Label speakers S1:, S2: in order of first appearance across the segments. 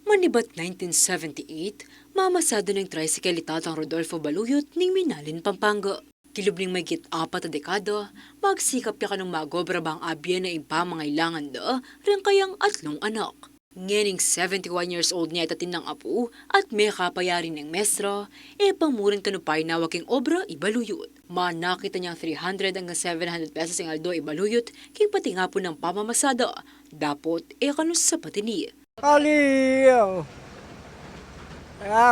S1: Manibat 1978, mamasado ng tricycle itatang Rodolfo Baluyot ning Minalin, Pampanga. Kilubling may git-4 na dekada, magsikap ya ka ng magobra bang abyan na impamangailangan da, rin kayang atlong anak. Ngening 71 years old niya itatin ng apu at may kapayarin ng mestra, pamurin kanupay na waking obra ibaluyot. Manakita niyang 300 hanggang 700 pesos ang aldo ibaluyot, king pati nga po ng pamamasada, dapot kanus sa patini.
S2: Kaliyaw.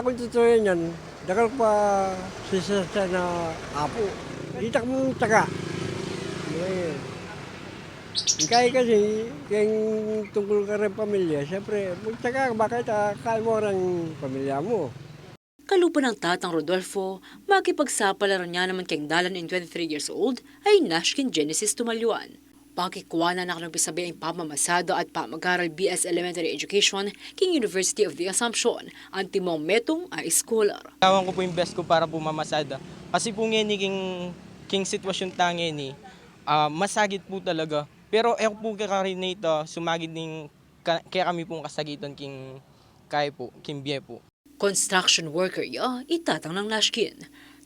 S2: Kung totoo yan, dakal pa sisa na apo. Itak mong taga. Ngayon. Kaya kasi, kung tungkol ka rin pamilya, siyempre, magtaga, bakit kaya mo rin pamilya mo?
S1: Kalupa ng tatang Rodolfo, makipagsapalaran niya naman keng dalan in 23 years old ay Nashkin Genesis Tumaluan. Pakikuanan na kanagpisabi ang pamamasada at pamag-aral BS Elementary Education king University of the Assumption, ang timong metong ay scholar.
S3: Tawan ko po yung best ko para po mamasada. Kasi po ngayon king sitwasyon tangi ni masagit po talaga. Pero ako po kakarinate sumagit din kaya kami pong kasagitan king kay po, king biye po.
S1: Construction worker itatang ng Nashkin.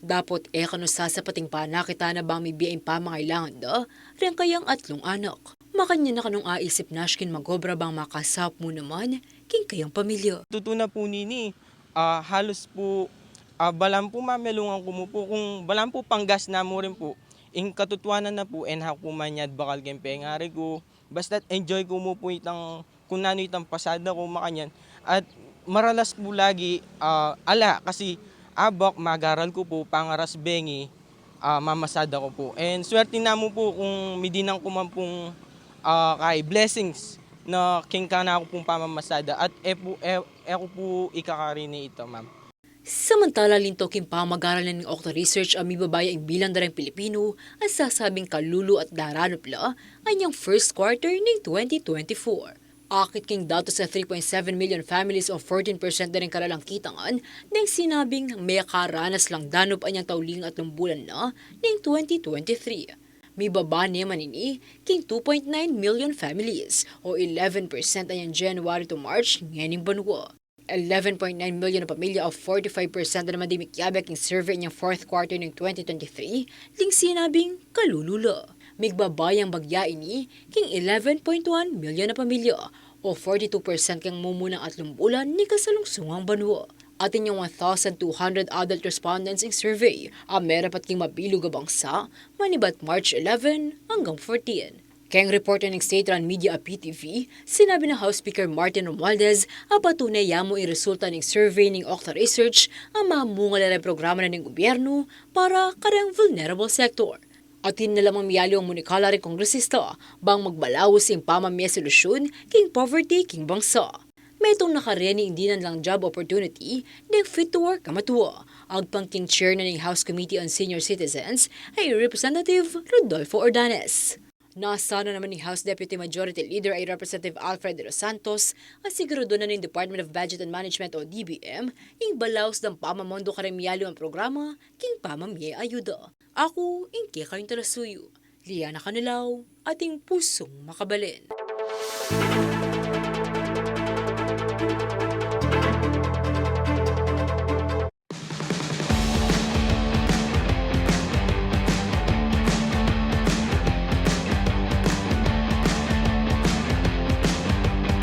S1: Dapot kano sasapating pa nakita na bang may biyaing pamangailangan da, rin kayang atlong anak. Makanya na kanong aisip Nashkin magobra bang makasap mo naman, king kayang pamilya.
S3: Tutuna po nini, halos po, balang po mamelungan ko mo po, kung balang po panggas na mo rin po, ing katutuanan na po, enha po manyad bakal kempengari ko, basta enjoy ko mo po itang, kung nano itang pasada ko makanyan, at maralas po lagi, kasi, abak, magaral ko po, pangaras bengi, mamasada ko po. And swerte na mo po kung midinang ko man pong kay blessings na king ka na ako pong pamamasada. At ako po ikakarini ito, ma'am.
S1: Samantala lintoking pamag-aral ng OCTA Research ang mibaba ang bilang darang Pilipino ang sasabing kalulu at daranup anyang first quarter ng 2024. Akit king dato sa 3.7 million families o 14% na rin karalang kitangan nang sinabing may karanas lang danup anyang tauling at bulan na ng 2023. May baba niya manini king 2.9 million families o 11% anyang January to March nganing banwa. 11.9 million na pamilya o 45% na naman di mikyabak yung survey niyang fourth quarter ng 2023 ling sinabing kalulula. Migbabayang bagya ini king 11.1 milyon na pamilya o 42% kang mumunang atlong bulan ni kasalungsungang banwa. At inyong 1,200 adult respondents in survey ang merapat king mabilog bangsa manibat March 11 hanggang 14. Kaya reporter ng State Run Media PTV, sinabi ng House Speaker Martin Romualdez ang patunay yamo ang resulta ng survey ng OCTA Research ang mamungal na programa na ng gobyerno para karang vulnerable sector. At na lamang miyalo ang munikala rin kongresista bang magbalawas ang pamamaya solusyon king poverty king bangsa. Metong nakareni hindi lang job opportunity ng fit to work kamatuwa. Agpang king chair na ng House Committee on Senior Citizens ay Representative Rodolfo Ordanes. Nasana naman ni House Deputy Majority Leader ay Representative Alfred de los Santos at siguro doon na ng Department of Budget and Management o DBM yung balaos ng pamamondo karemyalo ang programa king pamamaya ayuda. Ako, inki kayong talasuyo. Liana Kanilaw, ating pusong makabalin.